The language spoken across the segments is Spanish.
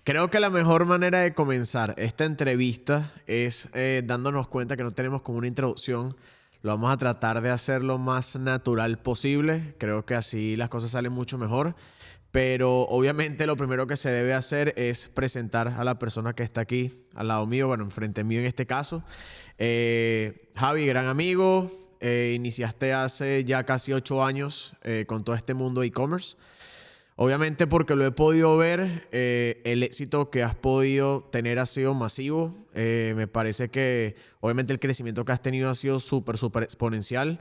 Creo que la mejor manera de comenzar esta entrevista es dándonos cuenta que no tenemos como una introducción. Lo vamos a tratar de hacer lo más natural posible. Creo que así las cosas salen mucho mejor. Pero obviamente lo primero que se debe hacer es presentar a la persona que está aquí al lado mío, bueno, enfrente mío en este caso. Javi, gran amigo, iniciaste hace ya casi 8 años con todo este mundo de e-commerce. Obviamente porque lo he podido ver, el éxito que has podido tener ha sido masivo. Me parece que obviamente el crecimiento que has tenido ha sido súper exponencial.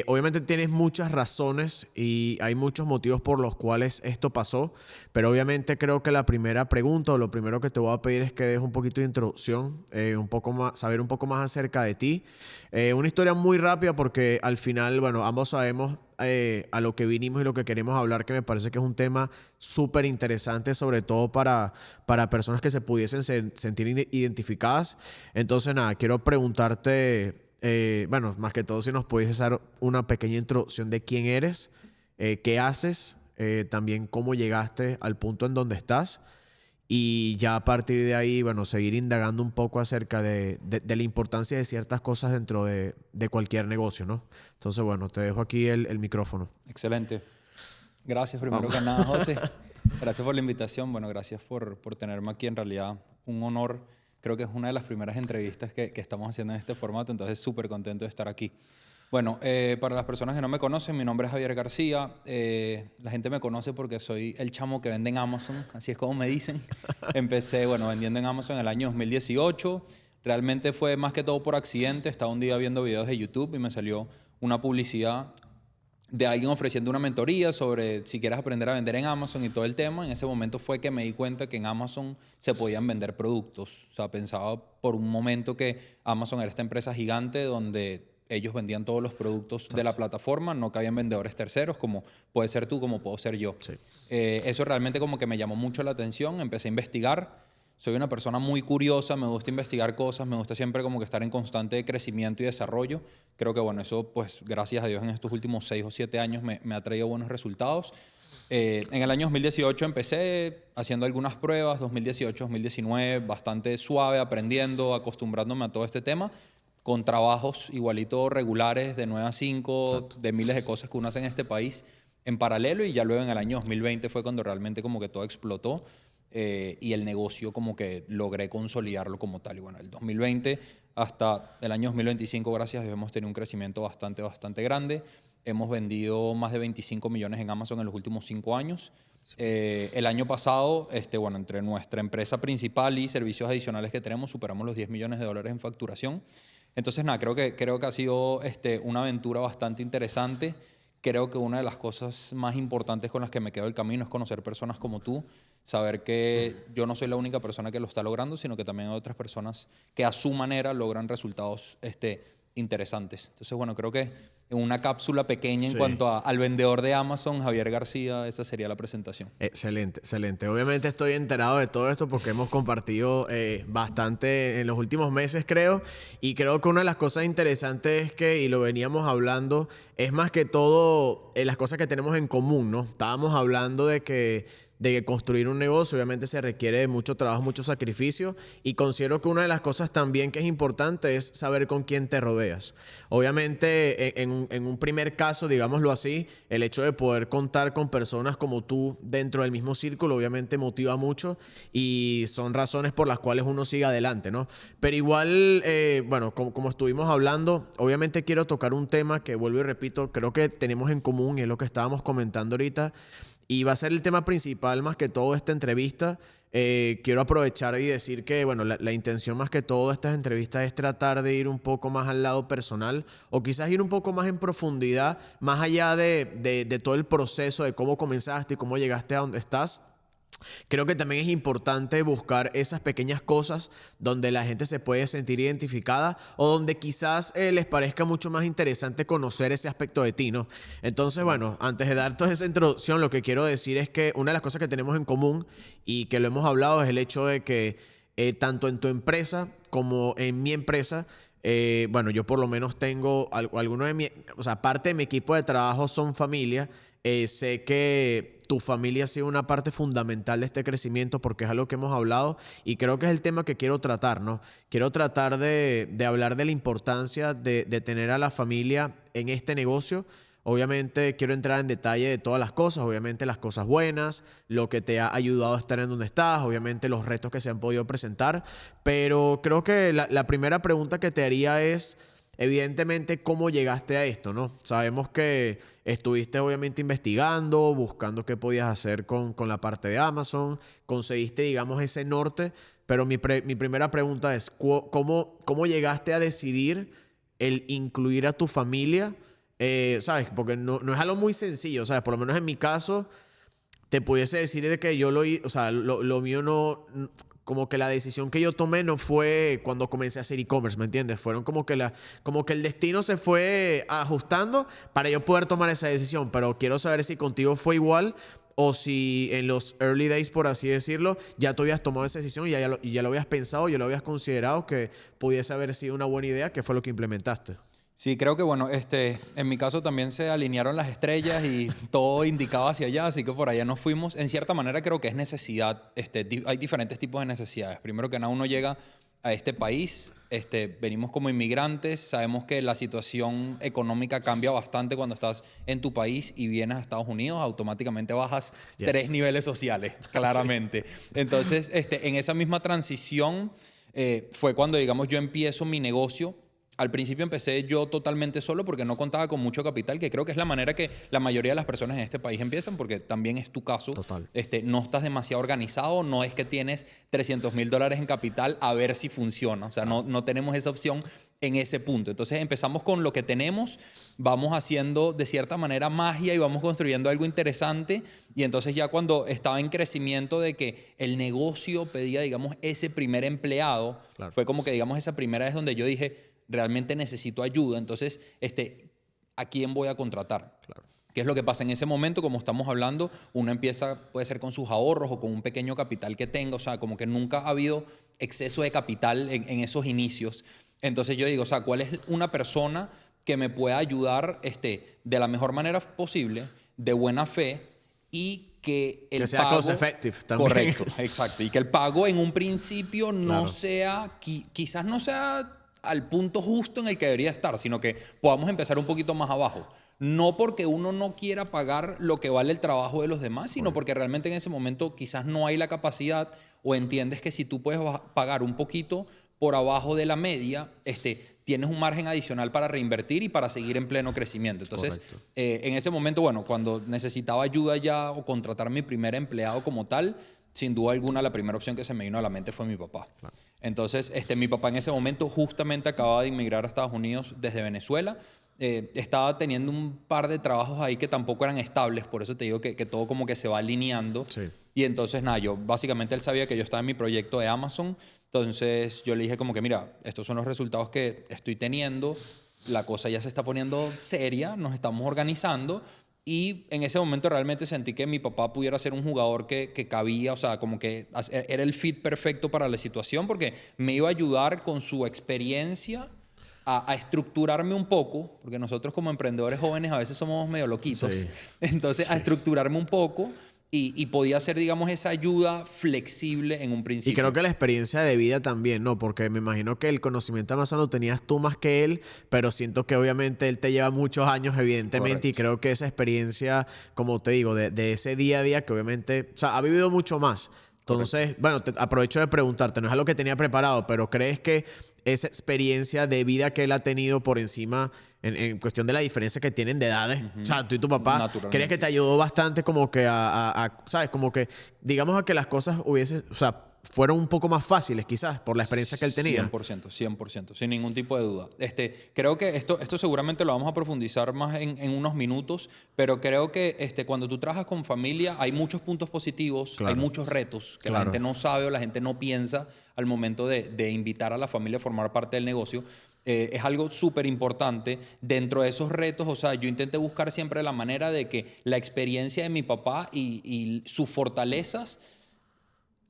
Obviamente tienes muchas razones y hay muchos motivos por los cuales esto pasó, pero obviamente creo que la primera pregunta o lo primero que te voy a pedir es que des un poquito de introducción, un poco más, saber un poco más acerca de ti. Una historia muy rápida porque al final, bueno, ambos sabemos a lo que vinimos y lo que queremos hablar, que me parece que es un tema súper interesante, sobre todo para personas que se pudiesen sentir identificadas. Entonces, nada, quiero preguntarte, bueno, más que todo, si nos puedes dar una pequeña introducción de quién eres, qué haces, también cómo llegaste al punto en donde estás. Y ya a partir de ahí, bueno, seguir indagando un poco acerca de la importancia de ciertas cosas dentro de cualquier negocio, ¿no? Entonces, bueno, te dejo aquí el micrófono. Excelente. Gracias primero Vamos. que nada, José. Gracias por la invitación. Bueno, gracias por tenerme aquí. En realidad, un honor. Creo que es una de las primeras entrevistas que estamos haciendo en este formato, entonces súper contento de estar aquí. Bueno, para las personas que no me conocen, mi nombre es Javier García. La gente me conoce porque soy el chamo que vende en Amazon, así es como me dicen. Empecé, bueno, vendiendo en Amazon en el año 2018. Realmente fue más que todo por accidente. Estaba un día viendo videos de YouTube y me salió una publicidad de alguien ofreciendo una mentoría sobre si quieres aprender a vender en Amazon y todo el tema. En ese momento fue que me di cuenta que en Amazon se podían vender productos. O sea, pensaba por un momento que Amazon era esta empresa gigante donde ellos vendían todos los productos de la plataforma, no que habían vendedores terceros, como puede ser tú, como puedo ser yo. Sí. Eso realmente como que me llamó mucho la atención, empecé a investigar. Soy una persona muy curiosa, me gusta investigar cosas, me gusta siempre como que estar en constante crecimiento y desarrollo. Creo que bueno, eso pues gracias a Dios en estos últimos 6 o 7 años me ha traído buenos resultados. En el año 2018 empecé haciendo algunas pruebas, 2018, 2019, bastante suave, aprendiendo, acostumbrándome a todo este tema, con trabajos igualito regulares de 9 a 5, Exacto. de miles de cosas que uno hace en este país en paralelo, y ya luego en el año 2020 fue cuando realmente como que todo explotó. Y el negocio como que logré consolidarlo como tal. Y bueno, el 2020 hasta el año 2025, gracias a Dios, hemos tenido un crecimiento bastante grande. Hemos vendido más de 25 millones en Amazon en los últimos 5 años. El año pasado, bueno, entre nuestra empresa principal y servicios adicionales que tenemos, superamos los 10 millones de dólares en facturación. Entonces, nada, creo que ha sido una aventura bastante interesante. Creo que una de las cosas más importantes con las que me quedo el camino es conocer personas como tú, saber que yo no soy la única persona que lo está logrando, sino que también hay otras personas que a su manera logran resultados interesantes. Entonces, bueno, creo que en una cápsula pequeña en Sí. cuanto al vendedor de Amazon, Javier García, esa sería la presentación. Excelente, excelente. Obviamente estoy enterado de todo esto porque hemos compartido bastante en los últimos meses, creo. Y creo que una de las cosas interesantes es que, y lo veníamos hablando, es más que todo las cosas que tenemos en común, ¿no? Estábamos hablando de que construir un negocio obviamente se requiere de mucho trabajo, mucho sacrificio, y considero que una de las cosas también que es importante es saber con quién te rodeas. Obviamente en un primer caso, digámoslo así, el hecho de poder contar con personas como tú dentro del mismo círculo obviamente motiva mucho y son razones por las cuales uno sigue adelante, ¿no? Pero igual, bueno, como estuvimos hablando, obviamente quiero tocar un tema que, vuelvo y repito, creo que tenemos en común y es lo que estábamos comentando ahorita. Y va a ser el tema principal más que todo de esta entrevista. Quiero aprovechar y decir que, bueno, la intención más que todo de estas entrevistas es tratar de ir un poco más al lado personal o quizás ir un poco más en profundidad, más allá de todo el proceso de cómo comenzaste y cómo llegaste a donde estás. Creo que también es importante buscar esas pequeñas cosas donde la gente se puede sentir identificada o donde quizás les parezca mucho más interesante conocer ese aspecto de ti, ¿no? Entonces, bueno, antes de dar toda esa introducción, lo que quiero decir es que una de las cosas que tenemos en común y que lo hemos hablado es el hecho de que tanto en tu empresa como en mi empresa, bueno, yo por lo menos tengo alguno de mi, o sea, parte de mi equipo de trabajo son familia. Sé que tu familia ha sido una parte fundamental de este crecimiento porque es algo que hemos hablado y creo que es el tema que quiero tratar, ¿no? Quiero tratar de hablar de la importancia de tener a la familia en este negocio. Obviamente quiero entrar en detalle de todas las cosas, obviamente las cosas buenas, lo que te ha ayudado a estar en donde estás, obviamente los retos que se han podido presentar, pero creo que la primera pregunta que te haría es, evidentemente, ¿cómo llegaste a esto, no? Sabemos que estuviste obviamente investigando, buscando qué podías hacer con la parte de Amazon, conseguiste, digamos, ese norte, pero mi primera pregunta es, ¿cómo llegaste a decidir el incluir a tu familia? ¿Sabes? Porque no es algo muy sencillo, ¿sabes? Por lo menos en mi caso, te pudiese decir de que yo o sea, lo mío no, como que la decisión que yo tomé no fue cuando comencé a hacer e-commerce, ¿me entiendes? Fueron como que el destino se fue ajustando para yo poder tomar esa decisión, pero quiero saber si contigo fue igual o si en los early days, por así decirlo, ya tú habías tomado esa decisión y ya lo habías pensado, ya lo habías considerado que pudiese haber sido una buena idea, que fue lo que implementaste. Sí, creo que bueno, en mi caso también se alinearon las estrellas y todo indicaba hacia allá, así que por allá nos fuimos. En cierta manera creo que es necesidad, hay diferentes tipos de necesidades. Primero que nada, uno llega a este país, venimos como inmigrantes, sabemos que la situación económica cambia bastante cuando estás en tu país y vienes a Estados Unidos, automáticamente bajas Yes. 3 niveles sociales, claramente. Sí. Entonces, en esa misma transición fue cuando, digamos, yo empiezo mi negocio. Al principio empecé yo totalmente solo porque no contaba con mucho capital, que creo que es la manera que la mayoría de las personas en este país empiezan, porque también es tu caso. Total. No estás demasiado organizado, no es que tienes $300,000 en capital a ver si funciona. O sea, no tenemos esa opción en ese punto. Entonces empezamos con lo que tenemos, vamos haciendo de cierta manera magia y vamos construyendo algo interesante. Y entonces ya cuando estaba en crecimiento de que el negocio pedía, digamos, ese primer empleado, claro, fue como que, digamos, esa primera vez donde yo dije, realmente necesito ayuda, entonces, ¿a quién voy a contratar? Claro. ¿Qué es lo que pasa en ese momento? Como estamos hablando, uno empieza, puede ser con sus ahorros o con un pequeño capital que tenga, o sea, como que nunca ha habido exceso de capital en esos inicios. Entonces yo digo, o sea, ¿cuál es una persona que me pueda ayudar de la mejor manera posible, de buena fe y que el que sea pago, cost effective también? Correcto, exacto. Y que el pago en un principio no Claro. sea, quizás no sea al punto justo en el que debería estar, sino que podamos empezar un poquito más abajo. No porque uno no quiera pagar lo que vale el trabajo de los demás, sino porque realmente en ese momento quizás no hay la capacidad o entiendes que si tú puedes pagar un poquito por abajo de la media, tienes un margen adicional para reinvertir y para seguir en pleno crecimiento. Entonces, en ese momento, bueno, cuando necesitaba ayuda ya o contratar mi primer empleado como tal, sin duda alguna la primera opción que se me vino a la mente fue mi papá. Claro. Entonces, mi papá en ese momento justamente acababa de inmigrar a Estados Unidos desde Venezuela. Estaba teniendo un par de trabajos ahí que tampoco eran estables, por eso te digo que todo como que se va alineando. Sí. Y entonces, nada, básicamente él sabía que yo estaba en mi proyecto de Amazon, entonces yo le dije como que, mira, estos son los resultados que estoy teniendo, la cosa ya se está poniendo seria, nos estamos organizando. Y en ese momento realmente sentí que mi papá pudiera ser un jugador que cabía, o sea, como que era el fit perfecto para la situación porque me iba a ayudar con su experiencia a estructurarme un poco, porque nosotros como emprendedores jóvenes a veces somos medio loquitos, sí. Entonces a estructurarme un poco y podía ser, digamos, esa ayuda flexible en un principio. Y creo que la experiencia de vida también, ¿no? Porque me imagino que el conocimiento de Amazon lo tenías tú más que él, pero siento que obviamente él te lleva muchos años, evidentemente. Correcto. Y creo que esa experiencia, como te digo, de ese día a día, que obviamente, o sea, ha vivido mucho más. Entonces, correcto, bueno, aprovecho de preguntarte, no es algo que tenía preparado, pero ¿crees que esa experiencia de vida que él ha tenido por encima, en cuestión de la diferencia que tienen de edades, o sea, tú y tu papá, ¿crees que te ayudó bastante como que ¿sabes? Como que, digamos, a que las cosas o sea, fueron un poco más fáciles quizás por la experiencia que él tenía? 100%, sin ningún tipo de duda. Creo que esto seguramente lo vamos a profundizar más en unos minutos, pero creo que cuando tú trabajas con familia hay muchos puntos positivos, claro, hay muchos retos que, claro, la gente no sabe o la gente no piensa al momento de invitar a la familia a formar parte del negocio. Es algo súper importante. Dentro de esos retos, o sea, yo intenté buscar siempre la manera de que la experiencia de mi papá y sus fortalezas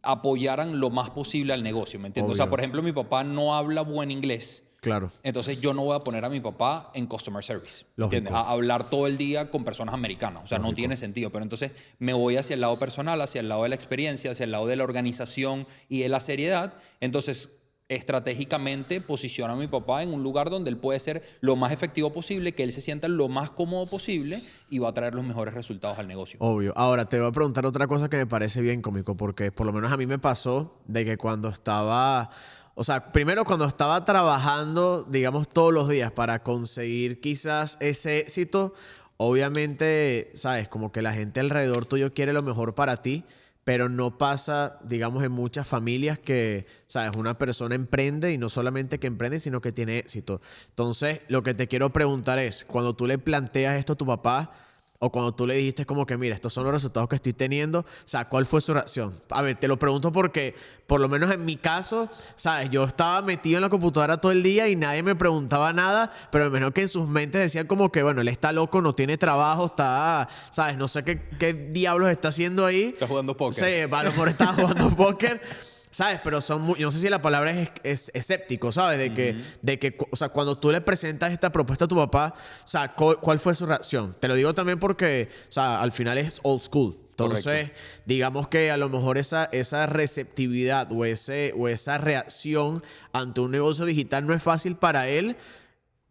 apoyaran lo más posible al negocio, ¿me entiendes? Obvio. O sea, por ejemplo, mi papá no habla buen inglés. Claro. Entonces yo no voy a poner a mi papá en customer service, Lógico. ¿entiendes? A hablar todo el día con personas americanas, o sea, no tiene sentido. Pero entonces me voy hacia el lado personal, hacia el lado de la experiencia, hacia el lado de la organización y de la seriedad. Entonces, estratégicamente posiciono a mi papá en un lugar donde él puede ser lo más efectivo posible, que él se sienta lo más cómodo posible y va a traer los mejores resultados al negocio. Obvio. Ahora, te voy a preguntar otra cosa que me parece bien cómico, porque por lo menos a mí me pasó de que cuando estaba, o sea, primero cuando estaba trabajando, digamos, todos los días para conseguir quizás ese éxito, obviamente, sabes, como que la gente alrededor tuyo quiere lo mejor para ti, pero no pasa, digamos, en muchas familias que, sabes, una persona emprende y no solamente que emprende, sino que tiene éxito. Entonces, lo que te quiero preguntar es, cuando tú le planteas esto a tu papá, o cuando tú le dijiste como que, mira, estos son los resultados que estoy teniendo, o sea, ¿cuál fue su reacción? A ver, te lo pregunto porque, por lo menos en mi caso, ¿sabes? Yo estaba metido en la computadora todo el día y nadie me preguntaba nada, pero me imagino que en sus mentes decían como que, bueno, él está loco, no tiene trabajo, está, ¿sabes? No sé qué diablos está haciendo ahí. Está jugando póker. Sí, a lo mejor estaba jugando póker. ¿Sabes? Pero son muy, yo no sé si la palabra es escéptico, ¿sabes? De que, o sea, cuando tú le presentas esta propuesta a tu papá, o sea, ¿cuál fue su reacción? Te lo digo también porque, o sea, al final es old school. Entonces, Correcto. digamos que a lo mejor esa receptividad o esa reacción ante un negocio digital no es fácil para él.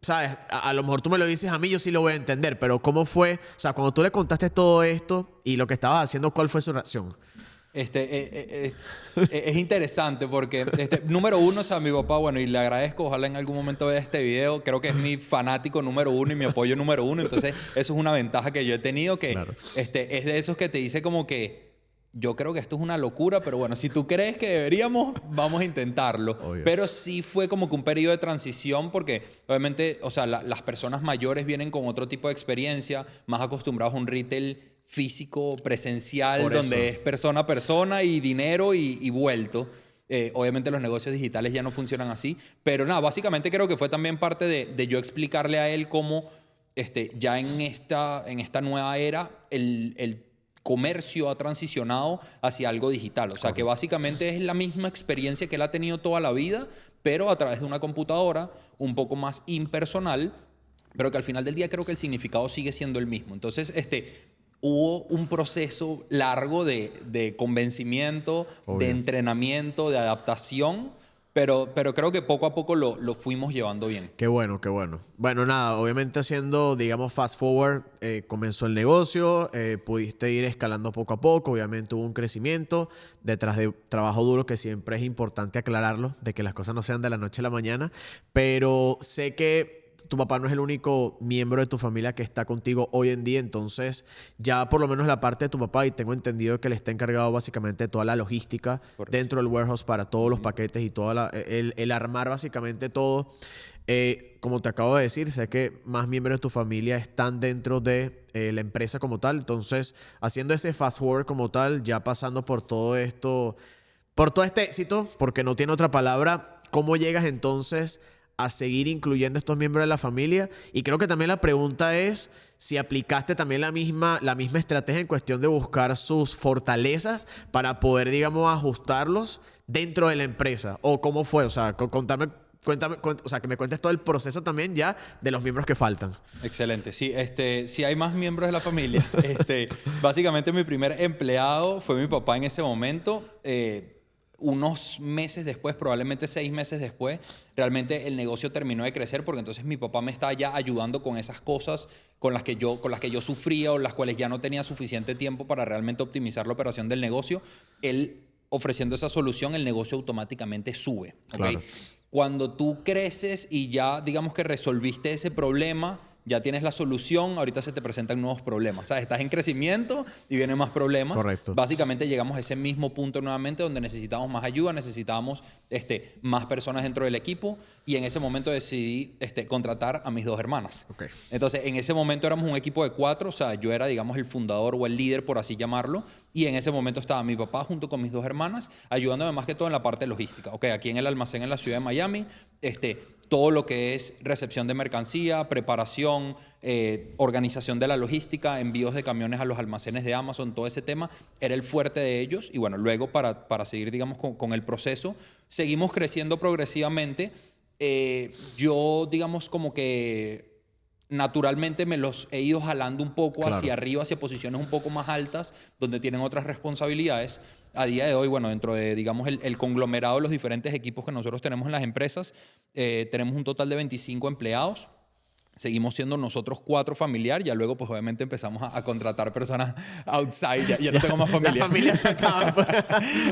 ¿Sabes? A lo mejor tú me lo dices a mí, yo sí lo voy a entender, pero ¿cómo fue? O sea, cuando tú le contaste todo esto y lo que estabas haciendo, ¿cuál fue su reacción? Es interesante porque, número uno, o sea, mi papá, bueno, y le agradezco, ojalá en algún momento vea este video, creo que es mi fanático número uno y mi apoyo número uno, entonces eso es una ventaja que yo he tenido, que Claro. es de esos que te dice como que yo creo que esto es una locura, pero bueno, si tú crees que deberíamos, vamos a intentarlo. Obvio. Pero sí fue como que un periodo de transición porque obviamente, o sea, las personas mayores vienen con otro tipo de experiencia, más acostumbrados a un retail físico, presencial, Por donde eso. es persona a persona y dinero y vuelto. Obviamente los negocios digitales ya no funcionan así, pero nada, básicamente creo que fue también parte de yo explicarle a él cómo ya en esta nueva era el comercio ha transicionado hacia algo digital. O sea, que básicamente es la misma experiencia que él ha tenido toda la vida, pero a través de una computadora un poco más impersonal, pero que al final del día creo que el significado sigue siendo el mismo. Entonces, hubo un proceso largo de convencimiento, Obvio. de entrenamiento, de adaptación, pero creo que poco a poco lo fuimos llevando bien. Qué bueno, qué bueno. Bueno, nada, obviamente haciendo, digamos, fast forward, comenzó el negocio, pudiste ir escalando poco a poco, obviamente hubo un crecimiento detrás de trabajo duro, que siempre es importante aclararlo, de que las cosas no sean de la noche a la mañana, pero sé que tu papá no es el único miembro de tu familia que está contigo hoy en día, entonces ya por lo menos la parte de tu papá, y tengo entendido que le está encargado básicamente de toda la logística dentro del warehouse para todos los paquetes y toda el armar básicamente todo. Como te acabo de decir, sé que más miembros de tu familia están dentro de la empresa como tal, entonces haciendo ese fast forward como tal, ya pasando por todo esto, por todo este éxito, porque no tiene otra palabra, ¿cómo llegas entonces a seguir incluyendo a estos miembros de la familia? Y creo que también la pregunta es si aplicaste también la misma estrategia en cuestión de buscar sus fortalezas para poder, digamos, ajustarlos dentro de la empresa. ¿O cómo fue? O sea, cuéntame, o sea, que me cuentes todo el proceso también ya de los miembros que faltan. Excelente. Sí, sí hay más miembros de la familia. Básicamente mi primer empleado fue mi papá en ese momento. Unos meses después, probablemente 6 meses después, realmente el negocio terminó de crecer porque entonces mi papá me estaba ya ayudando con esas cosas con las que yo sufría o las cuales ya no tenía suficiente tiempo para realmente optimizar la operación del negocio. Él ofreciendo esa solución, el negocio automáticamente sube. ¿Okay? Claro. Cuando tú creces y ya digamos que resolviste ese problema, ya tienes la solución, ahorita se te presentan nuevos problemas. ¿Sabes? Estás en crecimiento y vienen más problemas. Correcto. Básicamente llegamos a ese mismo punto nuevamente donde necesitamos más ayuda, necesitamos más personas dentro del equipo y en ese momento decidí contratar a mis 2 hermanas. Okay. Entonces, en ese momento éramos un equipo de 4, o sea, yo era, digamos, el fundador o el líder, por así llamarlo, y en ese momento estaba mi papá junto con mis 2 hermanas, ayudándome más que todo en la parte logística. Okay, aquí en el almacén en la ciudad de Miami, todo lo que es recepción de mercancía, preparación, organización de la logística, envíos de camiones a los almacenes de Amazon, todo ese tema era el fuerte de ellos. Y bueno, luego para seguir, digamos, con el proceso, seguimos creciendo progresivamente yo, digamos, como que naturalmente me los he ido jalando un poco Claro. hacia arriba, hacia posiciones un poco más altas, donde tienen otras responsabilidades. A día de hoy, bueno, dentro de, digamos, el conglomerado de los diferentes equipos que nosotros tenemos en las empresas, tenemos un total de 25 empleados. Seguimos siendo nosotros 4 familiar, ya luego pues obviamente empezamos a contratar personas outside, ya no tengo más familia. La familia se acaba.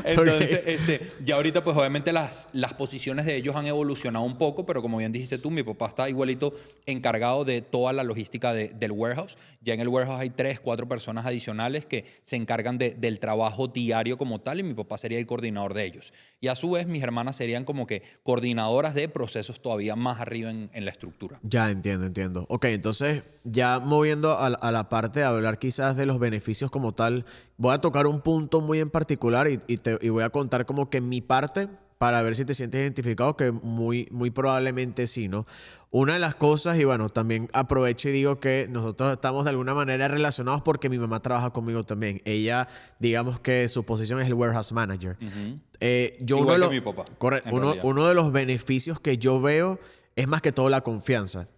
Entonces, Ok. ya ahorita pues obviamente las posiciones de ellos han evolucionado un poco, pero como bien dijiste tú, mi papá está igualito encargado de toda la logística del warehouse. Ya en el warehouse hay 3, 4 personas adicionales que se encargan del trabajo diario como tal, y mi papá sería el coordinador de ellos. Y a su vez mis hermanas serían como que coordinadoras de procesos todavía más arriba en la estructura. Ya entiendo. Ok, entonces ya moviendo a la parte de hablar quizás de los beneficios como tal, voy a tocar un punto muy en particular y voy a contar como que mi parte para ver si te sientes identificado, que muy probablemente sí, ¿no? Una de las cosas, y bueno, también aprovecho y digo que nosotros estamos de alguna manera relacionados porque mi mamá trabaja conmigo también. Ella, digamos que su posición es el warehouse manager. Igual que mi papá, en realidad. Uno de los beneficios que yo veo es más que todo la confianza.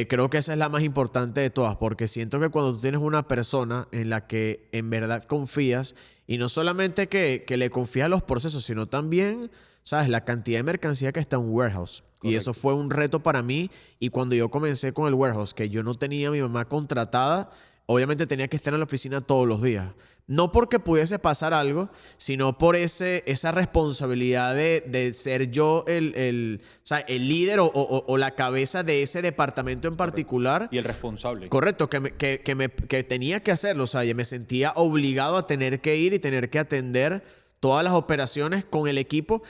Creo que esa es la más importante de todas, porque siento que cuando tú tienes una persona en la que en verdad confías, y no solamente que le confías los procesos, sino también, ¿sabes?, la cantidad de mercancía que está en un warehouse. Correcto. Y eso fue un reto para mí. Y cuando yo comencé con el warehouse, que yo no tenía a mi mamá contratada, obviamente tenía que estar en la oficina todos los días. No porque pudiese pasar algo, sino por esa responsabilidad de ser yo o sea, el líder o la cabeza de ese departamento en particular. Y el responsable. Correcto, que tenía que hacerlo. O sea, yo me sentía obligado a tener que ir y tener que atender todas las operaciones con el equipo.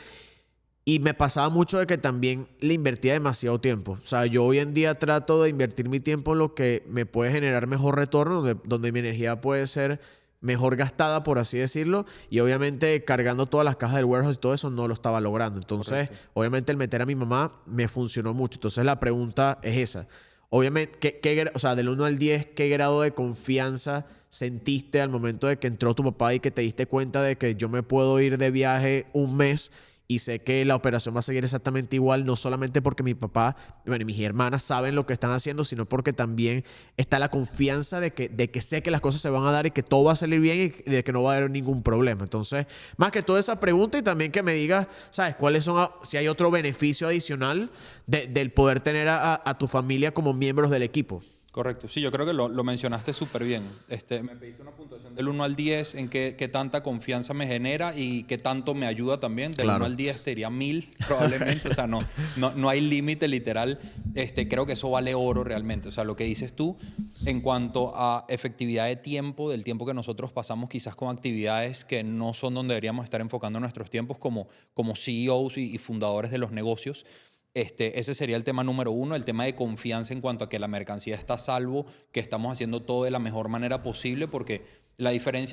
Y me pasaba mucho de que también le invertía demasiado tiempo. O sea, yo hoy en día trato de invertir mi tiempo en lo que me puede generar mejor retorno, donde mi energía puede ser mejor gastada, por así decirlo. Y obviamente cargando todas las cajas del warehouse y todo eso no lo estaba logrando. Entonces, Correcto. obviamente el meter a mi mamá me funcionó mucho. Entonces la pregunta es esa. Obviamente, o sea, del 1 al 10, ¿qué grado de confianza sentiste al momento de que entró tu papá y que te diste cuenta de que yo me puedo ir de viaje un mes y sé que la operación va a seguir exactamente igual, no solamente porque mi papá, bueno, y mis hermanas saben lo que están haciendo, sino porque también está la confianza de que sé que las cosas se van a dar y que todo va a salir bien y de que no va a haber ningún problema? Entonces, más que toda esa pregunta, y también que me digas, ¿sabes?, cuáles son, si hay otro beneficio adicional del poder tener a tu familia como miembros del equipo. Correcto, sí, yo creo que lo mencionaste súper bien. Me pediste una puntuación del 1 al 10 en qué tanta confianza me genera y qué tanto me ayuda también. Del Claro. 1 al 10 te diría 1000 probablemente, o sea, no hay límite literal. Creo que eso vale oro realmente. O sea, lo que dices tú en cuanto a efectividad de tiempo, del tiempo que nosotros pasamos quizás con actividades que no son donde deberíamos estar enfocando nuestros tiempos como CEOs y fundadores de los negocios. Ese sería el tema número 1, el tema de confianza en cuanto a que la mercancía está a salvo, que estamos haciendo todo de la mejor manera posible, porque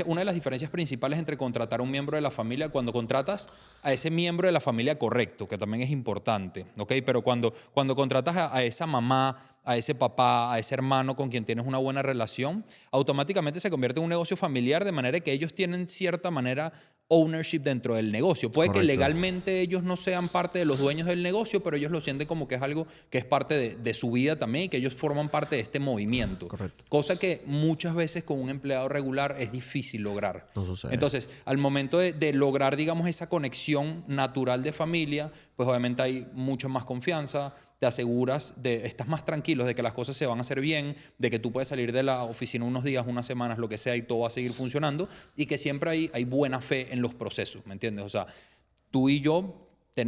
una de las diferencias principales entre contratar a un miembro de la familia, cuando contratas a ese miembro de la familia correcto, que también es importante, ¿ok? Pero cuando contratas a esa mamá, a ese papá, a ese hermano con quien tienes una buena relación, automáticamente se convierte en un negocio familiar, de manera que ellos tienen cierta manera ownership dentro del negocio. Puede Correcto. que legalmente ellos no sean parte de los dueños del negocio, pero ellos lo sienten como que es algo que es parte de su vida también y que ellos forman parte de este movimiento. Correcto. Cosa que muchas veces con un empleado regular es difícil lograr. No sucede. Entonces, al momento de lograr, digamos, esa conexión natural de familia, pues obviamente hay mucha más confianza, te aseguras estás más tranquilo de que las cosas se van a hacer bien, de que tú puedes salir de la oficina unos días, unas semanas, lo que sea, y todo va a seguir funcionando, y que siempre hay buena fe en los procesos, ¿me entiendes? O sea, tú y yo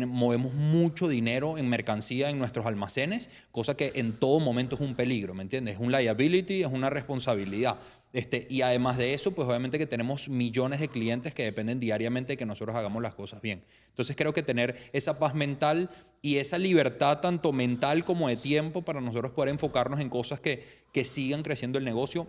movemos mucho dinero en mercancía en nuestros almacenes, cosa que en todo momento es un peligro, ¿me entiendes? Es un liability, es una responsabilidad. Y además de eso, pues obviamente que tenemos millones de clientes que dependen diariamente de que nosotros hagamos las cosas bien. Entonces creo que tener esa paz mental y esa libertad tanto mental como de tiempo para nosotros poder enfocarnos en cosas que sigan creciendo el negocio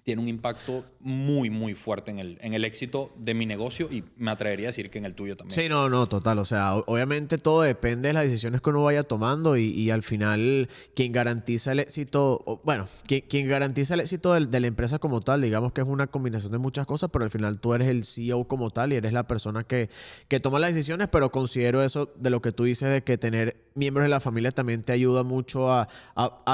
tiene un impacto muy, muy fuerte en el éxito de mi negocio, y me atrevería a decir que en el tuyo también. Sí, no, total. O sea, obviamente todo depende de las decisiones que uno vaya tomando y al final quien garantiza el éxito, bueno, quien garantiza el éxito de la empresa como tal, digamos que es una combinación de muchas cosas, pero al final tú eres el CEO como tal y eres la persona que toma las decisiones, pero considero eso de lo que tú dices de que tener miembros de la familia también te ayuda mucho a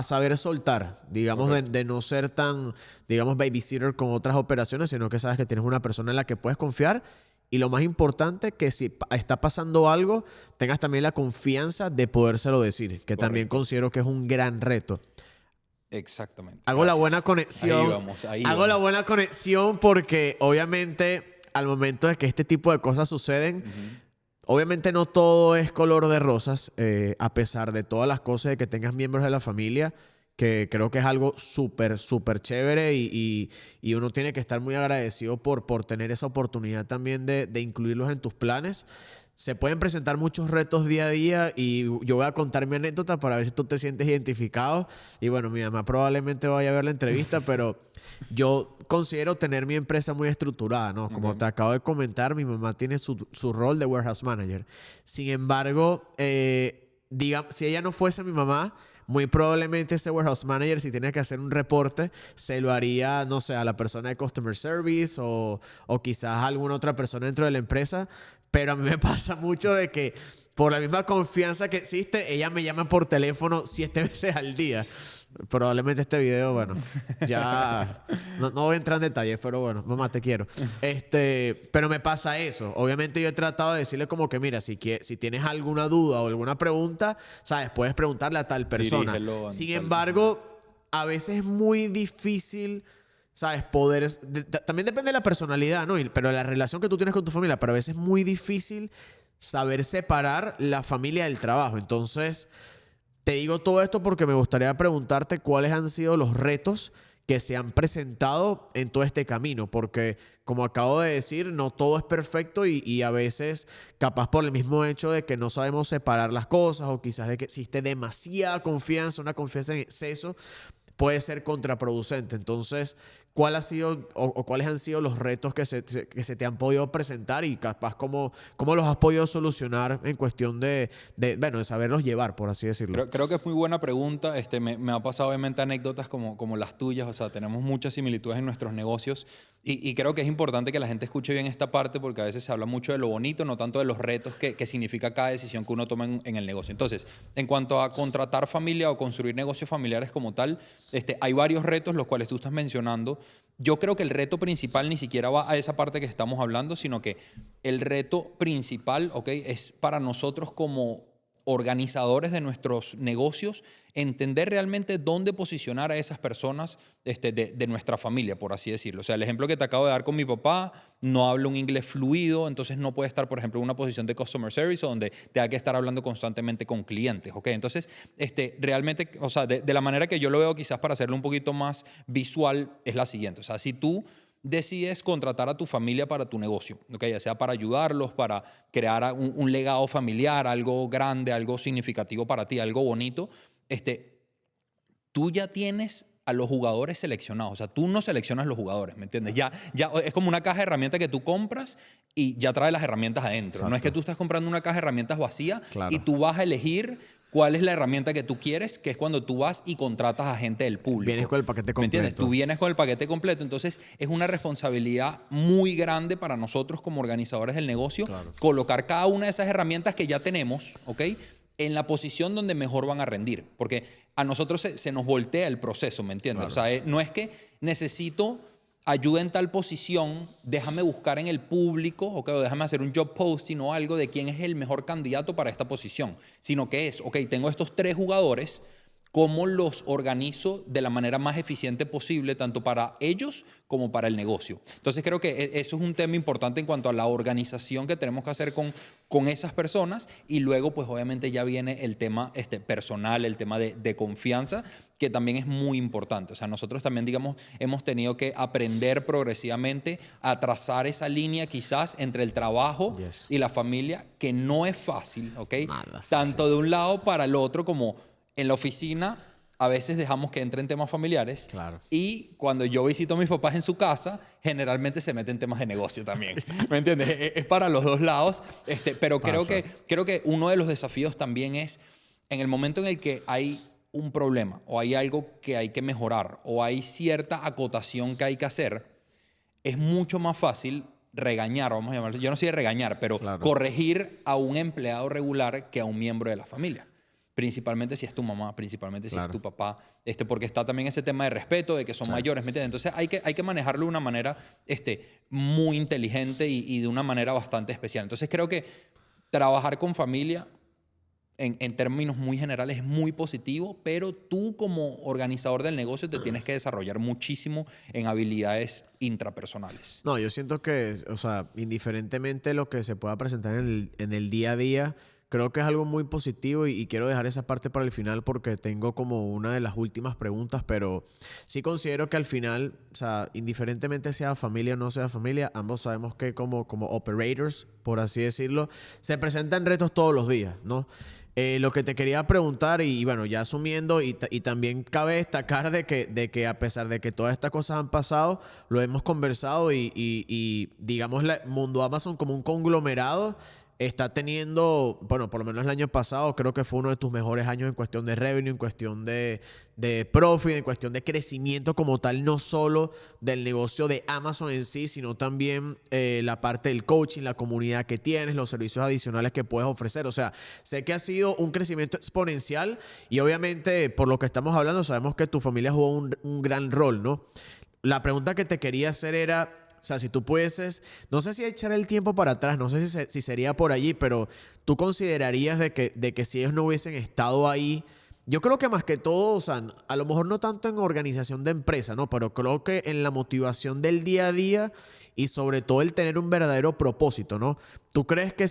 saber soltar, digamos, de no ser tan, digamos, babysitter con otras operaciones, sino que sabes que tienes una persona en la que puedes confiar. Y lo más importante, que si está pasando algo, tengas también la confianza de podérselo decir, que también considero que es un gran reto. Exactamente. Hago la buena conexión. Ahí vamos, ahí Hago vamos. la buena conexión porque obviamente al momento de que este tipo de cosas suceden, obviamente no todo es color de rosas, a pesar de todas las cosas de que tengas miembros de la familia, que creo que es algo súper, súper chévere y uno tiene que estar muy agradecido por tener esa oportunidad también de incluirlos en tus planes. Se pueden presentar muchos retos día a día y yo voy a contar mi anécdota para ver si tú te sientes identificado. Y bueno, mi mamá probablemente vaya a ver la entrevista, pero yo considero tener mi empresa muy estructurada, ¿no? Como te acabo de comentar, mi mamá tiene su rol de warehouse manager. Sin embargo, si ella no fuese mi mamá, muy probablemente ese warehouse manager, si tiene que hacer un reporte, se lo haría, no sé, a la persona de customer service o quizás a alguna otra persona dentro de la empresa. Pero a mí me pasa mucho de que por la misma confianza que existe, ella me llama por teléfono 7 veces al día. Probablemente este video, bueno, ya no voy a entrar en detalles, pero bueno, mamá, te quiero. Pero me pasa eso. Obviamente yo he tratado de decirle como que, mira, si tienes alguna duda o alguna pregunta, sabes, puedes preguntarle a tal persona. Sin embargo, a veces es muy difícil, ¿sabes? También depende de la personalidad, ¿no? Pero la relación que tú tienes con tu familia, pero a veces es muy difícil saber separar la familia del trabajo. Entonces, te digo todo esto porque me gustaría preguntarte cuáles han sido los retos que se han presentado en todo este camino, porque como acabo de decir, no todo es perfecto y a veces, capaz por el mismo hecho de que no sabemos separar las cosas o quizás de que existe demasiada confianza, una confianza en exceso, puede ser contraproducente. Entonces, ¿cuál ha sido o cuáles han sido los retos que se te han podido presentar y capaz cómo los has podido solucionar en cuestión de saberlos llevar, por así decirlo? Creo que es muy buena pregunta. Me ha pasado obviamente anécdotas como las tuyas. O sea, tenemos muchas similitudes en nuestros negocios y creo que es importante que la gente escuche bien esta parte porque a veces se habla mucho de lo bonito, no tanto de los retos que significa cada decisión que uno toma en el negocio. Entonces, en cuanto a contratar familia o construir negocios familiares como tal, hay varios retos los cuales tú estás mencionando. Yo creo que el reto principal ni siquiera va a esa parte que estamos hablando, sino que el reto principal, ¿ok?, es para nosotros como organizadores de nuestros negocios, entender realmente dónde posicionar a esas personas de nuestra familia, por así decirlo. O sea, el ejemplo que te acabo de dar con mi papá, no habla un inglés fluido, entonces no puede estar, por ejemplo, en una posición de customer service donde tenga que estar hablando constantemente con clientes, ¿ok? Entonces, realmente, o sea, de la manera que yo lo veo, quizás para hacerlo un poquito más visual, es la siguiente. O sea, si tú decides contratar a tu familia para tu negocio, ¿okay?, ya sea para ayudarlos, para crear un legado familiar, algo grande, algo significativo para ti, algo bonito, tú ya tienes a los jugadores seleccionados. O sea, tú no seleccionas los jugadores, ¿me entiendes? Ya es como una caja de herramientas que tú compras y ya trae las herramientas adentro. Exacto. No es que tú estás comprando una caja de herramientas vacía, claro, y tú vas a elegir cuál es la herramienta que tú quieres, que es cuando tú vas y contratas a gente del público. Vienes con el paquete completo. ¿Me entiendes? Tú vienes con el paquete completo. Entonces, es una responsabilidad muy grande para nosotros como organizadores del negocio, claro, colocar cada una de esas herramientas que ya tenemos, ¿ok?, en la posición donde mejor van a rendir. Porque a nosotros se nos voltea el proceso, ¿me entiendes? claro. O sea, no es que necesito ayuda en tal posición, déjame buscar en el público, o déjame hacer un job posting o algo de quién es el mejor candidato para esta posición, sino que es, tengo estos 3 jugadores, ¿cómo los organizo de la manera más eficiente posible, tanto para ellos como para el negocio? Entonces creo que eso es un tema importante en cuanto a la organización que tenemos que hacer con esas personas, y luego pues obviamente ya viene el tema personal, el tema de confianza, que también es muy importante. O sea, nosotros también, digamos, hemos tenido que aprender progresivamente a trazar esa línea quizás entre el trabajo y la familia, que no es fácil, ¿ok? Nada fácil. Tanto de un lado para el otro, como en la oficina a veces dejamos que entren temas familiares. Claro. Y cuando yo visito a mis papás en su casa, generalmente se meten temas de negocio también. ¿Me entiendes? Es para los dos lados. Pero creo que uno de los desafíos también es en el momento en el que hay un problema o hay algo que hay que mejorar o hay cierta acotación que hay que hacer, es mucho más fácil regañar, vamos a llamarlo, yo no sé de regañar, pero claro, corregir a un empleado regular que a un miembro de la familia. principalmente si es tu mamá, principalmente si es Claro. tu papá, porque está también ese tema de respeto, de que son mayores, ¿me entiendes? Entonces hay que manejarlo de una manera muy inteligente y de una manera bastante especial. Entonces creo que trabajar con familia en términos muy generales es muy positivo, pero tú como organizador del negocio te tienes que desarrollar muchísimo en habilidades intrapersonales. No, yo siento que, o sea, indiferentemente de lo que se pueda presentar en el día a día, creo que es algo muy positivo y quiero dejar esa parte para el final porque tengo como una de las últimas preguntas, pero sí considero que al final, o sea, indiferentemente sea familia o no sea familia, ambos sabemos que como operators, por así decirlo, se presentan retos todos los días, ¿no? Lo que te quería preguntar, y bueno, ya asumiendo, y también cabe destacar de que a pesar de que todas estas cosas han pasado, lo hemos conversado y digamos, Mundo Amazon como un conglomerado está teniendo, bueno, por lo menos el año pasado creo que fue uno de tus mejores años en cuestión de revenue, en cuestión de profit, en cuestión de crecimiento como tal, no solo del negocio de Amazon en sí, sino también la parte del coaching, la comunidad que tienes, los servicios adicionales que puedes ofrecer. O sea, sé que ha sido un crecimiento exponencial y obviamente por lo que estamos hablando sabemos que tu familia jugó un gran rol, ¿no? La pregunta que te quería hacer era, o sea, si tú pudieses, no sé si echar el tiempo para atrás, no sé si sería por allí, pero tú considerarías de que si ellos no hubiesen estado ahí, yo creo que más que todo, o sea, a lo mejor no tanto en organización de empresa, ¿no? Pero creo que en la motivación del día a día y sobre todo el tener un verdadero propósito, ¿no? ¿Tú crees que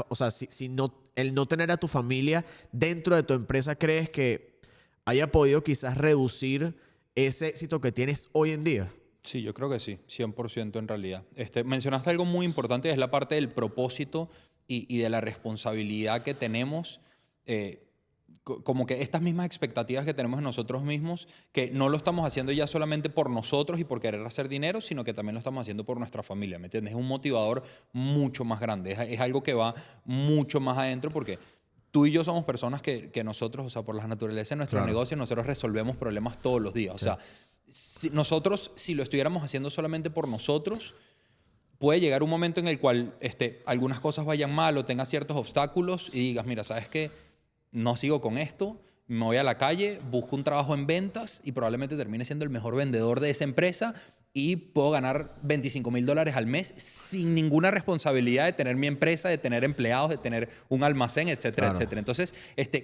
o sea, si no, el no tener a tu familia dentro de tu empresa, crees que haya podido quizás reducir ese éxito que tienes hoy en día? Sí, yo creo que sí, 100% en realidad. Mencionaste algo muy importante, es la parte del propósito y de la responsabilidad que tenemos, como que estas mismas expectativas que tenemos en nosotros mismos, que no lo estamos haciendo ya solamente por nosotros y por querer hacer dinero, sino que también lo estamos haciendo por nuestra familia, ¿me entiendes? Es un motivador mucho más grande, es algo que va mucho más adentro porque tú y yo somos personas que nosotros, o sea, por la naturaleza de nuestro Claro. negocio, nosotros resolvemos problemas todos los días. Sí. O sea, si lo estuviéramos haciendo solamente por nosotros, puede llegar un momento en el cual algunas cosas vayan mal o tengas ciertos obstáculos y digas, mira, ¿sabes qué? No sigo con esto, me voy a la calle, busco un trabajo en ventas y probablemente termine siendo el mejor vendedor de esa empresa y puedo ganar $25,000 al mes sin ninguna responsabilidad de tener mi empresa, de tener empleados, de tener un almacén, etcétera, Claro. etcétera. Entonces,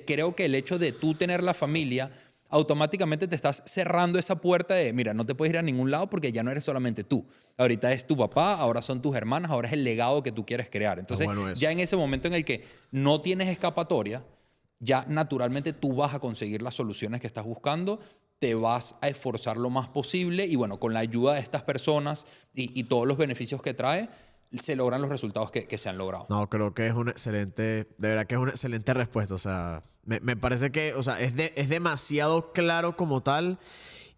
creo que el hecho de tú tener la familia automáticamente te estás cerrando esa puerta de, mira, no te puedes ir a ningún lado porque ya no eres solamente tú. Ahorita es tu papá, ahora son tus hermanas, ahora es el legado que tú quieres crear. Entonces, bueno eso. ya en ese momento en el que no tienes escapatoria, ya naturalmente tú vas a conseguir las soluciones que estás buscando, te vas a esforzar lo más posible y bueno, con la ayuda de estas personas y todos los beneficios que trae, se logran los resultados que se han logrado. No, creo que es una excelente, de verdad que es una excelente respuesta. O sea, me parece que, o sea, es demasiado claro como tal.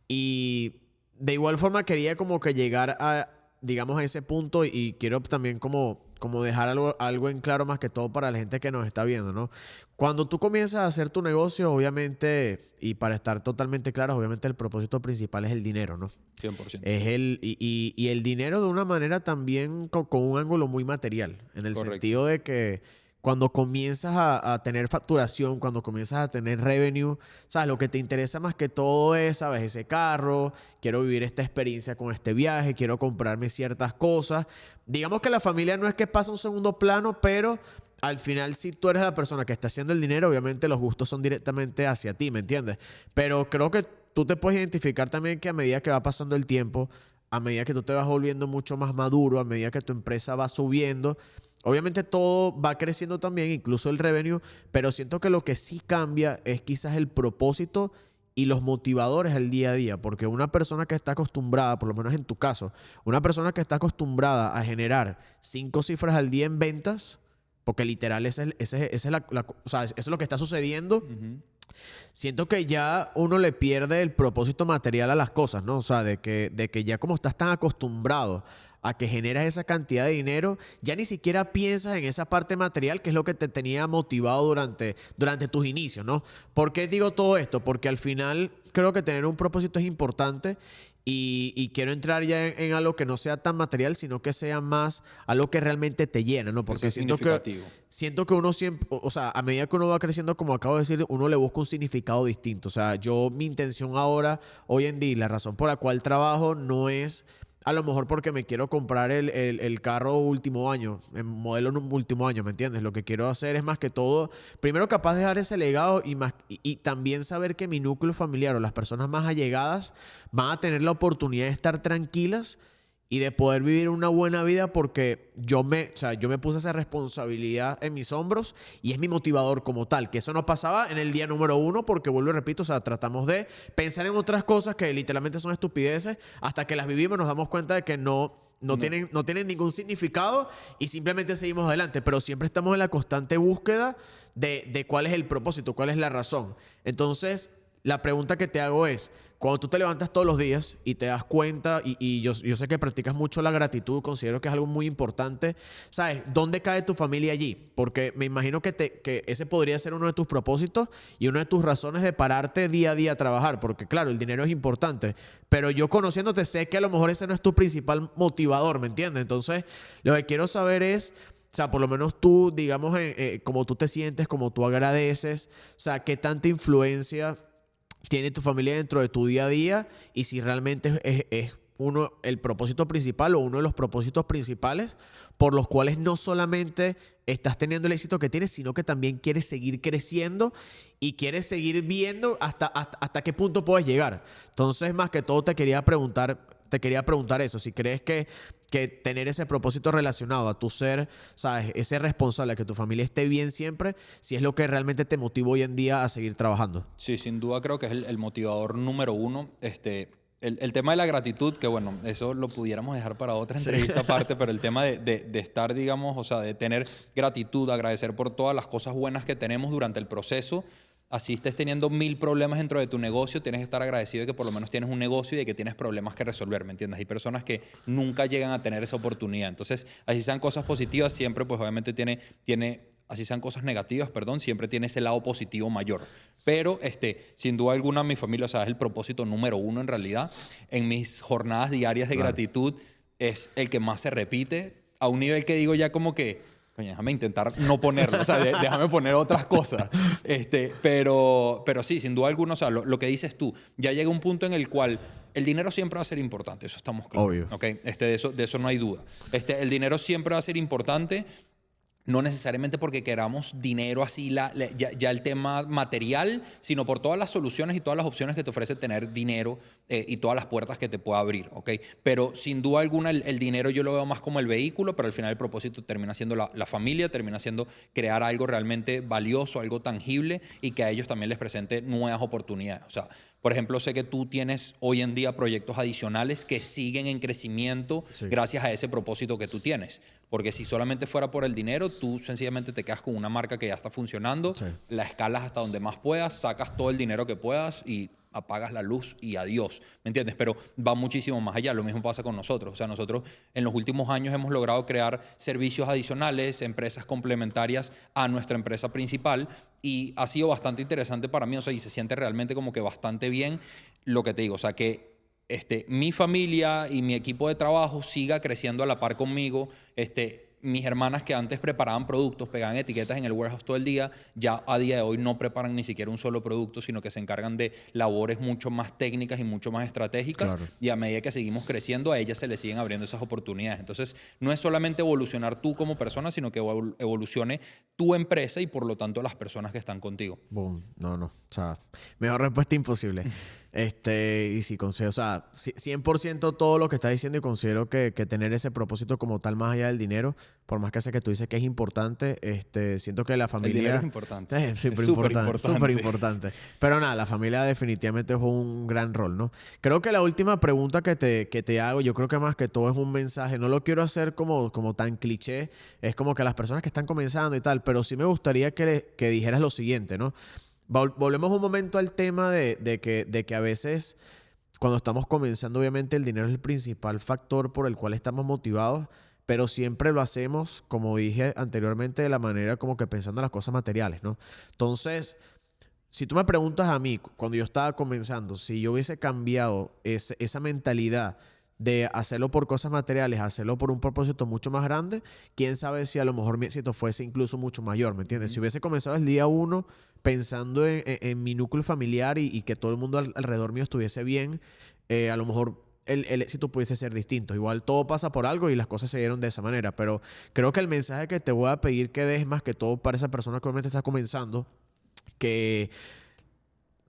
Y de igual forma quería como que llegar a, digamos, a ese punto y quiero también como dejar algo en claro más que todo para la gente que nos está viendo, ¿no? Cuando tú comienzas a hacer tu negocio, obviamente, y para estar totalmente claros, obviamente el propósito principal es el dinero, ¿no? 100%. Es y el dinero de una manera también con un ángulo muy material, en el Correcto. sentido de que cuando comienzas a tener facturación, cuando comienzas a tener revenue, ¿sabes? Lo que te interesa más que todo es, ¿sabes? Ese carro, quiero vivir esta experiencia con este viaje, quiero comprarme ciertas cosas. Digamos que la familia no es que pasa a un segundo plano, pero al final si tú eres la persona que está haciendo el dinero, obviamente los gustos son directamente hacia ti, ¿me entiendes? Pero creo que tú te puedes identificar también que a medida que va pasando el tiempo, a medida que tú te vas volviendo mucho más maduro, a medida que tu empresa va subiendo, obviamente todo va creciendo también, incluso el revenue, pero siento que lo que sí cambia es quizás el propósito y los motivadores al día a día, porque una persona que está acostumbrada, por lo menos en tu caso, una persona que está acostumbrada a generar 5 cifras al día en ventas, porque literal esa es o sea, eso es lo que está sucediendo. Siento que ya uno le pierde el propósito material a las cosas, ¿no? O sea, de que ya como estás tan acostumbrado a que generas esa cantidad de dinero, ya ni siquiera piensas en esa parte material que es lo que te tenía motivado durante tus inicios, ¿no? ¿Por qué digo todo esto? Porque al final creo que tener un propósito es importante y quiero entrar ya en algo que no sea tan material, sino que sea más algo que realmente te llena, ¿no? Porque siento que uno siempre, o sea, a medida que uno va creciendo, como acabo de decir, uno le busca un significado distinto. O sea, mi intención ahora, hoy en día, la razón por la cual trabajo no es a lo mejor porque me quiero comprar el carro último año, el modelo último año, ¿me entiendes? Lo que quiero hacer es más que todo, primero capaz de dejar ese legado y también saber que mi núcleo familiar o las personas más allegadas van a tener la oportunidad de estar tranquilas y de poder vivir una buena vida porque o sea, yo me puse esa responsabilidad en mis hombros y es mi motivador como tal, que eso no pasaba en el día número 1 porque vuelvo y repito, o sea, tratamos de pensar en otras cosas que literalmente son estupideces hasta que las vivimos y nos damos cuenta de que no tienen ningún significado y simplemente seguimos adelante, pero siempre estamos en la constante búsqueda de cuál es el propósito, cuál es la razón. Entonces, la pregunta que te hago es, cuando tú te levantas todos los días y te das cuenta, y yo sé que practicas mucho la gratitud, considero que es algo muy importante, ¿sabes? ¿Dónde cae tu familia allí? Porque me imagino que ese podría ser uno de tus propósitos y una de tus razones de pararte día a día a trabajar, porque claro, el dinero es importante, pero yo conociéndote sé que a lo mejor ese no es tu principal motivador, ¿me entiendes? Entonces, lo que quiero saber es, o sea, por lo menos tú, digamos, como tú te sientes, como tú agradeces, o sea, qué tanta influencia tiene tu familia dentro de tu día a día y si realmente es el propósito principal o uno de los propósitos principales por los cuales no solamente estás teniendo el éxito que tienes, sino que también quieres seguir creciendo y quieres seguir viendo hasta qué punto puedes llegar. Entonces, más que todo, te quería preguntar eso, si crees que tener ese propósito relacionado a tu ser, ¿sabes? Ese responsable, a que tu familia esté bien siempre, si es lo que realmente te motiva hoy en día a seguir trabajando. Sí, sin duda creo que es el motivador número uno. El tema de la gratitud, que bueno, eso lo pudiéramos dejar para otra entrevista aparte, pero el tema de estar, digamos, o sea, de tener gratitud, agradecer por todas las cosas buenas que tenemos durante el proceso. Así estés teniendo 1000 problemas dentro de tu negocio, tienes que estar agradecido de que por lo menos tienes un negocio y de que tienes problemas que resolver, ¿me entiendes? Hay personas que nunca llegan a tener esa oportunidad. Entonces, así sean cosas positivas, siempre pues obviamente así sean cosas negativas, perdón, siempre tiene ese lado positivo mayor. Pero sin duda alguna mi familia, o sea, es el propósito número 1 en realidad. En mis jornadas diarias de gratitud es el que más se repite a un nivel que digo ya como que, coño, déjame intentar no ponerlo, o sea, déjame poner otras cosas. Pero sí, sin duda alguna, o sea, lo que dices tú, ya llega un punto en el cual el dinero siempre va a ser importante, eso estamos claros. Obvio. ¿Okay? De eso no hay duda. El dinero siempre va a ser importante. No necesariamente porque queramos dinero así, ya el tema material, sino por todas las soluciones y todas las opciones que te ofrece tener dinero y todas las puertas que te puede abrir, ¿ok? Pero sin duda alguna el dinero yo lo veo más como el vehículo, pero al final el propósito termina siendo la familia, termina siendo crear algo realmente valioso, algo tangible y que a ellos también les presente nuevas oportunidades. O sea, por ejemplo, sé que tú tienes hoy en día proyectos adicionales que siguen en crecimiento gracias a ese propósito que tú tienes. Porque si solamente fuera por el dinero, tú sencillamente te quedas con una marca que ya está funcionando, la escalas hasta donde más puedas, sacas todo el dinero que puedas y apagas la luz y adiós, ¿me entiendes? Pero va muchísimo más allá, lo mismo pasa con nosotros. O sea, nosotros en los últimos años hemos logrado crear servicios adicionales, empresas complementarias a nuestra empresa principal y ha sido bastante interesante para mí, o sea, y se siente realmente como que bastante bien lo que te digo, o sea, que mi familia y mi equipo de trabajo siga creciendo a la par conmigo. Mis hermanas que antes preparaban productos, pegaban etiquetas en el warehouse todo el día, ya a día de hoy no preparan ni siquiera un solo producto, sino que se encargan de labores mucho más técnicas y mucho más estratégicas. Claro. Y a medida que seguimos creciendo, a ellas se les siguen abriendo esas oportunidades. Entonces, no es solamente evolucionar tú como persona, sino que evolucione tu empresa y por lo tanto las personas que están contigo. Boom. No. O sea, mejor respuesta imposible. Y sí, considero, o sea, 100% todo lo que estás diciendo y considero que tener ese propósito como tal más allá del dinero, por más que sé que tú dices que es importante, siento que la familia... El dinero es importante. Es súper importante. Pero nada, la familia definitivamente es un gran rol, ¿no? Creo que la última pregunta que te hago, yo creo que más que todo es un mensaje. No lo quiero hacer como tan cliché. Es como que las personas que están comenzando y tal, pero sí me gustaría que dijeras lo siguiente, ¿no? Volvemos un momento al tema de que a veces cuando estamos comenzando, obviamente el dinero es el principal factor por el cual estamos motivados, pero siempre lo hacemos, como dije anteriormente, de la manera como que pensando en las cosas materiales, ¿no? Entonces, si tú me preguntas a mí, cuando yo estaba comenzando, si yo hubiese cambiado esa mentalidad de hacerlo por cosas materiales, hacerlo por un propósito mucho más grande, quién sabe si a lo mejor mi éxito fuese incluso mucho mayor, ¿me entiendes? Si hubiese comenzado el día uno pensando en mi núcleo familiar y que todo el mundo alrededor mío estuviese bien, a lo mejor el éxito pudiese ser distinto. Igual todo pasa por algo y las cosas se dieron de esa manera, pero creo que el mensaje que te voy a pedir que des más que todo para esa persona que obviamente está comenzando, que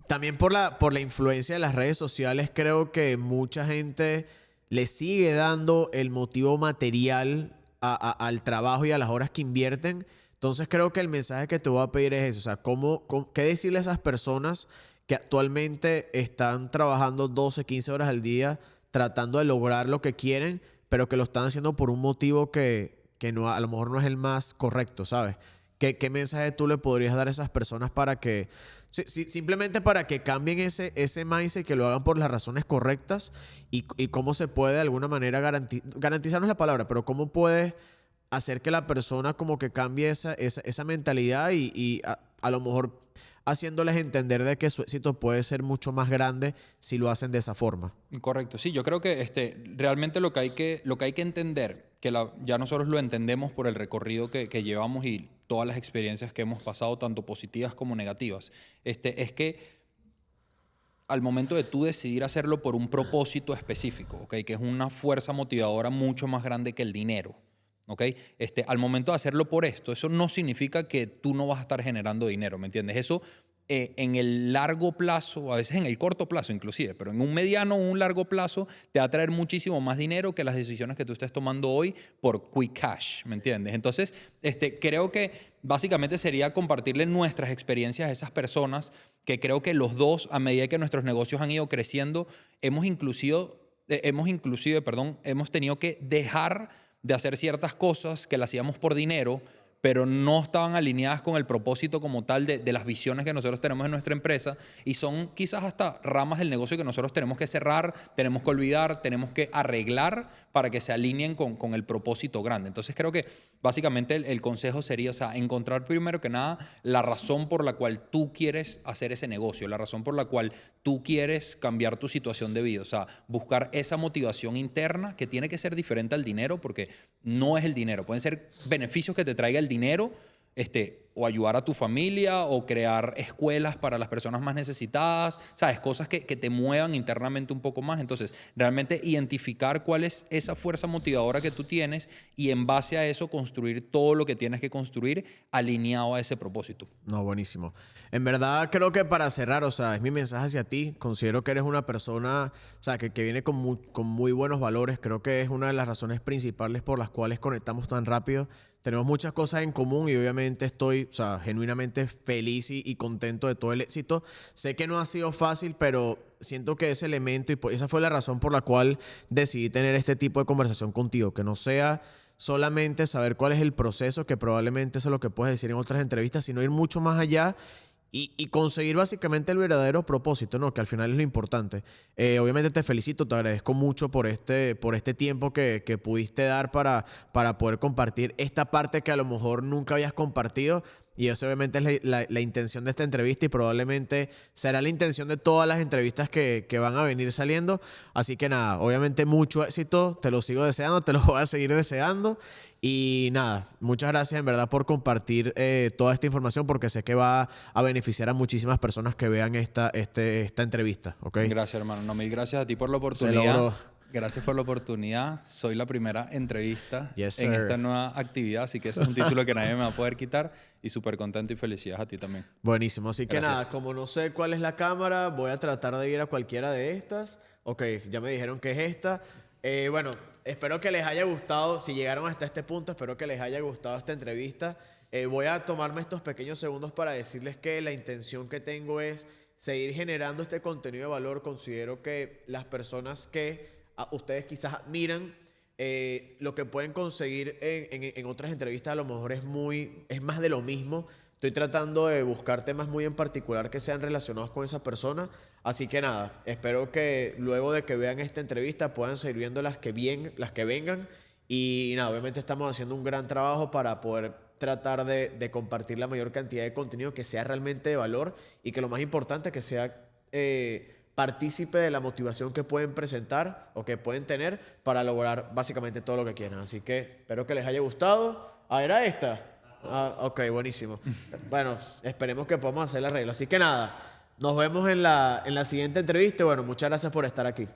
también por la influencia de las redes sociales, creo que mucha gente le sigue dando el motivo material al trabajo y a las horas que invierten. Entonces creo que el mensaje que te voy a pedir es eso. O sea, ¿qué decirle a esas personas que actualmente están trabajando 12, 15 horas al día tratando de lograr lo que quieren, pero que lo están haciendo por un motivo que no, a lo mejor no es el más correcto, ¿sabes? ¿Qué mensaje tú le podrías dar a esas personas para que, simplemente para que cambien ese mindset, que lo hagan por las razones correctas y cómo se puede de alguna manera garantizar no es la palabra, pero cómo puedes hacer que la persona como que cambie esa mentalidad y a lo mejor haciéndoles entender de que su éxito puede ser mucho más grande si lo hacen de esa forma? Correcto, sí, yo creo que realmente lo que hay que entender, ya nosotros lo entendemos por el recorrido que llevamos y todas las experiencias que hemos pasado, tanto positivas como negativas, es que al momento de tú decidir hacerlo por un propósito específico, ¿ok? Que es una fuerza motivadora mucho más grande que el dinero, ¿ok? Al momento de hacerlo por esto, eso no significa que tú no vas a estar generando dinero, ¿me entiendes? Eso en el largo plazo, a veces en el corto plazo inclusive, pero en un mediano o un largo plazo te va a traer muchísimo más dinero que las decisiones que tú estés tomando hoy por quick cash, ¿me entiendes? Entonces, creo que básicamente sería compartirle nuestras experiencias a esas personas que creo que los dos, a medida que nuestros negocios han ido creciendo, hemos tenido que dejar de hacer ciertas cosas que las hacíamos por dinero, pero no estaban alineadas con el propósito como tal de las visiones que nosotros tenemos en nuestra empresa y son quizás hasta ramas del negocio que nosotros tenemos que cerrar, tenemos que olvidar, tenemos que arreglar para que se alineen con el propósito grande. Entonces creo que básicamente el consejo sería, o sea, encontrar primero que nada la razón por la cual tú quieres hacer ese negocio, la razón por la cual tú quieres cambiar tu situación de vida, o sea, buscar esa motivación interna que tiene que ser diferente al dinero, porque no es el dinero, pueden ser beneficios que te traiga el dinero, o ayudar a tu familia, o crear escuelas para las personas más necesitadas, ¿sabes? Cosas que te muevan internamente un poco más. Entonces, realmente identificar cuál es esa fuerza motivadora que tú tienes y en base a eso construir todo lo que tienes que construir alineado a ese propósito. No, buenísimo. En verdad, creo que para cerrar, o sea, es mi mensaje hacia ti. Considero que eres una persona, o sea, que viene con muy buenos valores. Creo que es una de las razones principales por las cuales conectamos tan rápido. Tenemos muchas cosas en común y obviamente estoy, o sea, genuinamente feliz y contento de todo el éxito. Sé que no ha sido fácil, pero siento que ese elemento, esa fue la razón por la cual decidí tener este tipo de conversación contigo, que no sea solamente saber cuál es el proceso, que probablemente eso es lo que puedes decir en otras entrevistas, sino ir mucho más allá y conseguir básicamente el verdadero propósito, ¿no? Que al final es lo importante. Obviamente te felicito, te agradezco mucho por este tiempo que pudiste dar para poder compartir esta parte que a lo mejor nunca habías compartido. Y eso obviamente es la intención de esta entrevista y probablemente será la intención de todas las entrevistas que van a venir saliendo. Así que nada, obviamente mucho éxito, te lo sigo deseando, te lo voy a seguir deseando. Y nada, muchas gracias en verdad por compartir toda esta información porque sé que va a beneficiar a muchísimas personas que vean esta entrevista, ¿ok? Gracias, hermano. No, mil gracias a ti por la Se oportunidad. logró. Gracias por la oportunidad. Soy la primera entrevista Yes, en sir. esta nueva actividad, así que eso es un título que nadie me va a poder quitar. Y súper contento y felicidades a ti también. Buenísimo, así que Gracias. nada, como no sé cuál es la cámara, voy a tratar de ir a cualquiera de estas. Ok, ya me dijeron que es esta. Bueno, espero que les haya gustado, si llegaron hasta este punto, espero que les haya gustado esta entrevista. Voy a tomarme estos pequeños segundos para decirles que la intención que tengo es seguir generando este contenido de valor. Considero que las personas que ustedes quizás admiran, lo que pueden conseguir en otras entrevistas a lo mejor es más de lo mismo. Estoy tratando de buscar temas muy en particular que sean relacionados con esa persona. Así que nada, espero que luego de que vean esta entrevista puedan seguir viendo las que vengan. Y nada, obviamente estamos haciendo un gran trabajo para poder tratar de compartir la mayor cantidad de contenido que sea realmente de valor y que lo más importante que sea partícipe de la motivación que pueden presentar o que pueden tener para lograr básicamente todo lo que quieran. Así que espero que les haya gustado. Ah, ¿era esta? Ah, ok, buenísimo. Bueno, esperemos que podamos hacer la regla. Así que nada, nos vemos en la siguiente entrevista. Bueno, muchas gracias por estar aquí.